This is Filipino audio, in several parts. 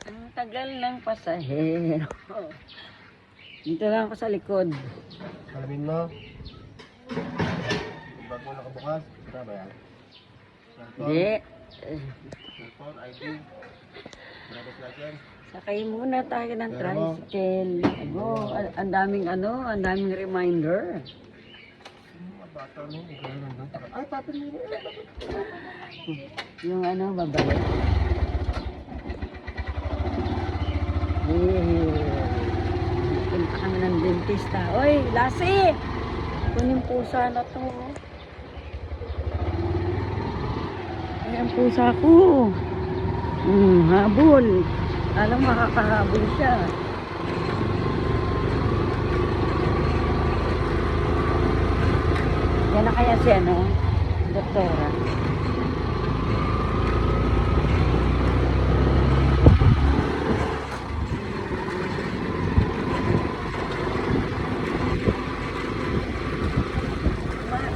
Ang tagal ng pasahero. Dito lang ako sa likod. Alamin mo. Bag mo nakabukas. Sira ba yan? Hindi. Cellphone, ID. Driver's license. Sakay muna tayo ng tricycle. Ang daming ang daming reminder. Mga bata mo. Ay, papi mo. Yung babalik. Punta kami ng dentista. Oy, Lassie! Kunin pusa na to. Ay, ang pusa ko. Habol. Alam, makakahabol siya. Yan na kaya si doktora.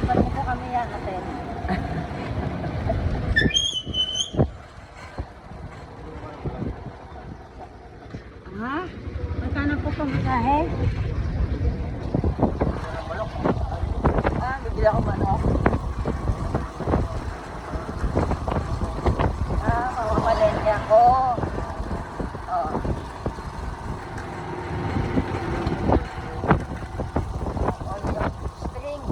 Balik po kami yan, ate. Ha? Magkano po pamasahe? Bibili ako manok. Mamamalengke ako. Oh. String.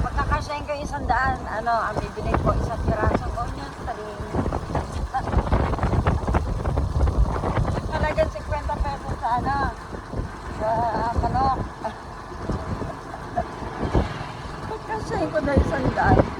Pagkakasyahin ko 100, ang bibili ko isang piraso ko niya. Talagang 50 pesos sa sa manok. Pagkasyahin ko na 100.